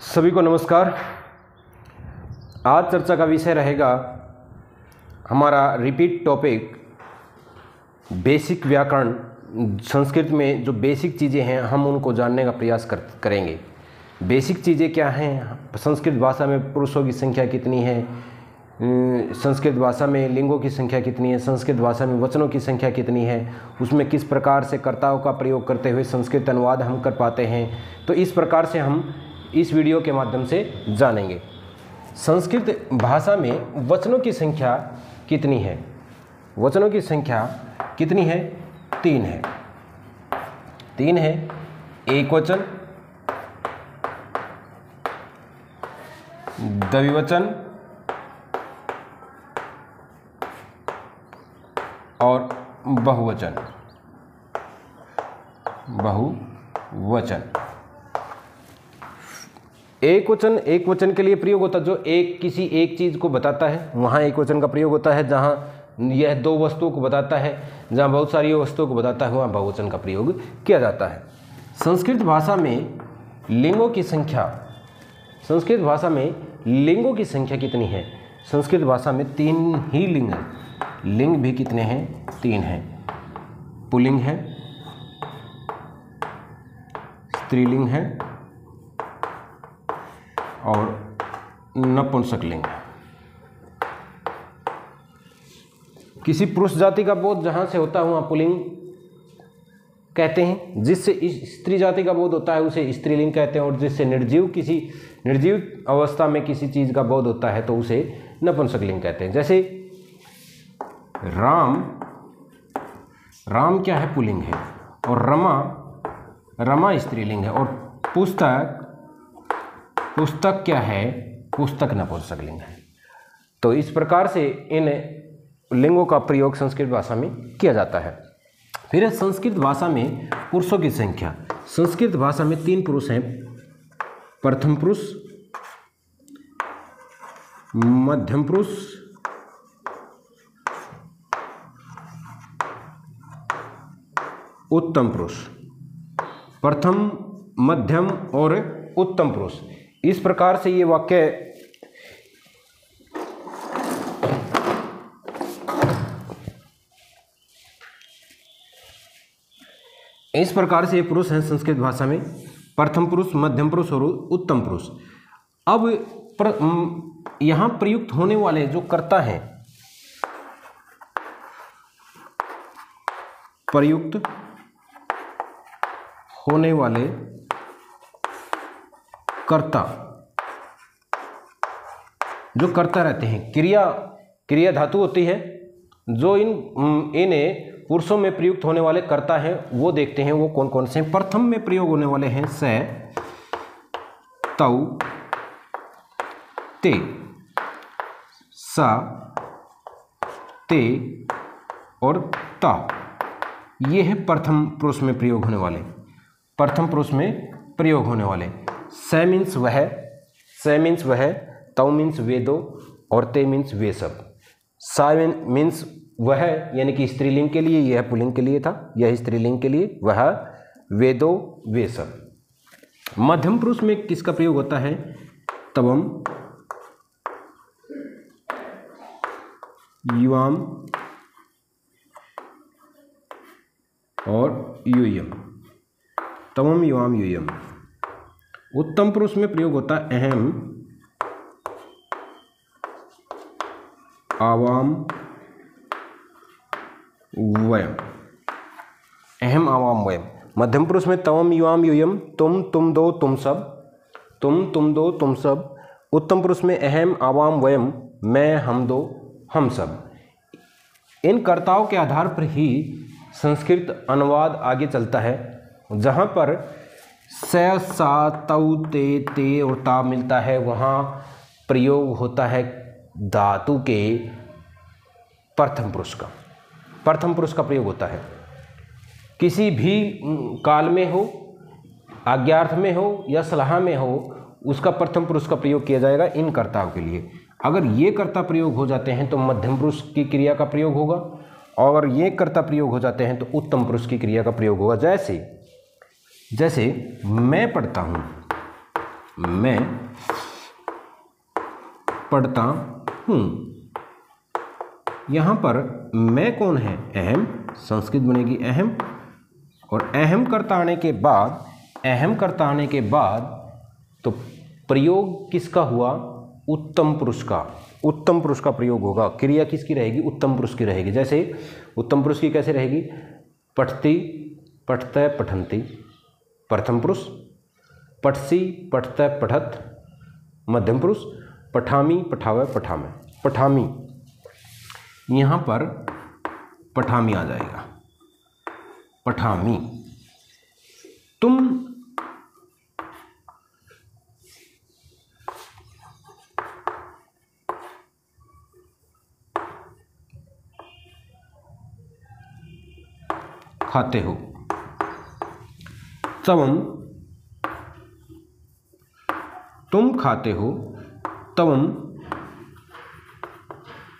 सभी को नमस्कार। आज चर्चा का विषय रहेगा हमारा रिपीट टॉपिक बेसिक व्याकरण। संस्कृत में जो बेसिक चीज़ें हैं हम उनको जानने का प्रयास करेंगे। बेसिक चीज़ें क्या हैं, संस्कृत भाषा में पुरुषों की संख्या कितनी है, संस्कृत भाषा में लिंगों की संख्या कितनी है, संस्कृत भाषा में वचनों की संख्या कितनी है, उसमें किस प्रकार से कर्ताओं का प्रयोग करते हुए संस्कृत अनुवाद हम कर पाते हैं। तो इस प्रकार से हम इस वीडियो के माध्यम से जानेंगे संस्कृत भाषा में वचनों की संख्या कितनी है। वचनों की संख्या कितनी है? 3 है। 3 है। एक वचन, द्विवचन और बहुवचन। बहुवचन एक वचन के लिए प्रयोग होता है जो किसी एक चीज़ को बताता है, वहाँ एक वचन का प्रयोग होता है। जहाँ यह 2 वस्तुओं को बताता है, जहाँ बहुत सारी वस्तुओं को बताता है, वहाँ बहुवचन का प्रयोग किया जाता है। संस्कृत भाषा में लिंगों की संख्या, संस्कृत भाषा में लिंगों की संख्या कितनी है? संस्कृत भाषा में 3 ही लिंग हैं। लिंग भी कितने हैं? 3 हैं। पुल्लिंग है, स्त्रीलिंग है और नपुंसकलिंग। किसी पुरुष जाति का बोध जहाँ से होता है वहाँ पुल्लिंग कहते हैं, जिससे स्त्री जाति का बोध होता है उसे स्त्रीलिंग कहते हैं, और जिससे निर्जीव अवस्था में किसी चीज़ का बोध होता है तो उसे नपुंसकलिंग कहते हैं। जैसे राम क्या है? पुल्लिंग है। और रमा स्त्रीलिंग है। और पुस्तक क्या है? पुस्तक नपुंसकलिंग है। तो इस प्रकार से इन लिंगों का प्रयोग संस्कृत भाषा में किया जाता है। फिर संस्कृत भाषा में पुरुषों की संख्या। संस्कृत भाषा में 3 पुरुष हैं। प्रथम पुरुष, मध्यम पुरुष उत्तम पुरुष। प्रथम, मध्यम और उत्तम पुरुष। इस प्रकार से ये वाक्य इस प्रकार से ये पुरुष हैं संस्कृत भाषा में, प्रथम पुरुष, मध्यम पुरुष और उत्तम पुरुष। अब यहाँ प्रयुक्त होने वाले जो कर्ता हैं, प्रयुक्त होने वाले कर्ता जो कर्ता रहते हैं, क्रिया धातु होती है। जो इन्हें पुरुषों में प्रयुक्त होने वाले कर्ता हैं वो देखते हैं, वो कौन कौन से हैं। प्रथम में प्रयोग होने वाले हैं से, तौ, ते, सा, ते और ता। ये है प्रथम पुरुष में प्रयोग होने वाले। प्रथम पुरुष में प्रयोग होने वाले। से मीन्स वह, तौ मीन्स वे दो और ते मीन्स वे सब। सा मीन्स वह, यानी कि स्त्रीलिंग के लिए, यह पुल्लिंग के लिए था, यह स्त्रीलिंग के लिए, वह, वे दो, वे सब। मध्यम पुरुष में किसका प्रयोग होता है? तवम, युवाम और यूयम। तवम, युवाम, यूयम। उत्तम पुरुष में प्रयोग होता है अहम, आवाम, वयम। अहम, आवाम, वयम। मध्यम पुरुष में तवम, युवाम, यूयम, तुम दो, तुम सब, तुम दो, तुम सब। उत्तम पुरुष में अहम, आवाम, वयम, मैं, हम दो, हम सब। इन कर्ताओं के आधार पर ही संस्कृत अनुवाद आगे चलता है। जहाँ पर से, सा, तौ, ते और ता मिलता है वहाँ प्रयोग होता है धातु के प्रथम पुरुष का। प्रथम पुरुष का प्रयोग होता है किसी भी काल में हो, आज्ञार्थ में हो या सलाह में हो, उसका प्रथम पुरुष का प्रयोग किया जाएगा इन कर्ताओं के लिए। अगर ये कर्ता प्रयोग हो जाते हैं तो मध्यम पुरुष की क्रिया का प्रयोग होगा, और ये कर्ता प्रयोग हो जाते हैं तो उत्तम पुरुष की क्रिया का प्रयोग होगा। जैसे मैं पढ़ता हूँ, मैं पढ़ता हूँ। यहाँ पर मैं कौन है? अहम, संस्कृत बनेगी अहम, और अहम कर्ता आने के बाद तो प्रयोग किसका हुआ? उत्तम पुरुष का। उत्तम पुरुष का प्रयोग होगा। क्रिया किसकी रहेगी? उत्तम पुरुष की रहेगी। जैसे उत्तम पुरुष की कैसे रहेगी? पठति, पठतय, पठन्ति, प्रथम पुरुष। पठसि, पठतय, पठत, मध्यम पुरुष। पठामि, पठावय, पठामय। पठामि, यहाँ पर पठामि आ जाएगा। पठामि। तुम खाते हो। तवम, तुम खाते हो। तवम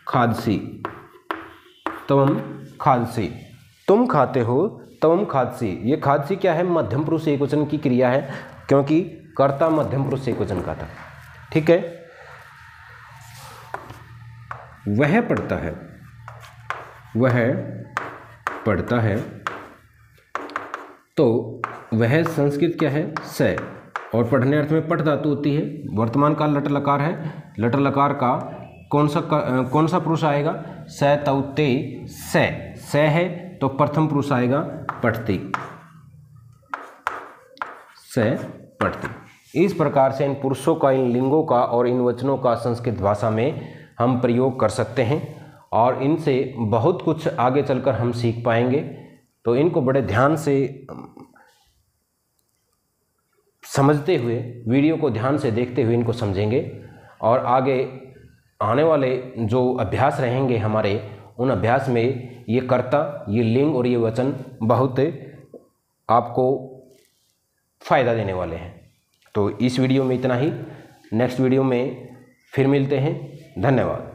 खादसि, तवम खादसि। तुम खाते हो, तवम खादसि। ये खादसि क्या है? मध्यम पुरुष एकवचन की क्रिया है, क्योंकि कर्ता मध्यम पुरुष एकवचन का था। ठीक है। वह पढ़ता है, वह पढ़ता है, तो वह संस्कृत क्या है? स, और पढ़ने अर्थ में पठ धातु होती है। वर्तमान काल लट लकार है। लट लकार का कौन सा पुरुष आएगा? स, तौ, ते, स है तो प्रथम पुरुष आएगा पठति, स पठति। इस प्रकार से इन पुरुषों का, इन लिंगों का और इन वचनों का संस्कृत भाषा में हम प्रयोग कर सकते हैं, और इनसे बहुत कुछ आगे चलकर हम सीख पाएंगे। तो इनको बड़े ध्यान से समझते हुए, वीडियो को ध्यान से देखते हुए इनको समझेंगे, और आगे आने वाले जो अभ्यास रहेंगे हमारे, उन अभ्यास में ये कर्ता, ये लिंग और ये वचन बहुत आपको फ़ायदा देने वाले हैं। तो इस वीडियो में इतना ही। नेक्स्ट वीडियो में फिर मिलते हैं। धन्यवाद।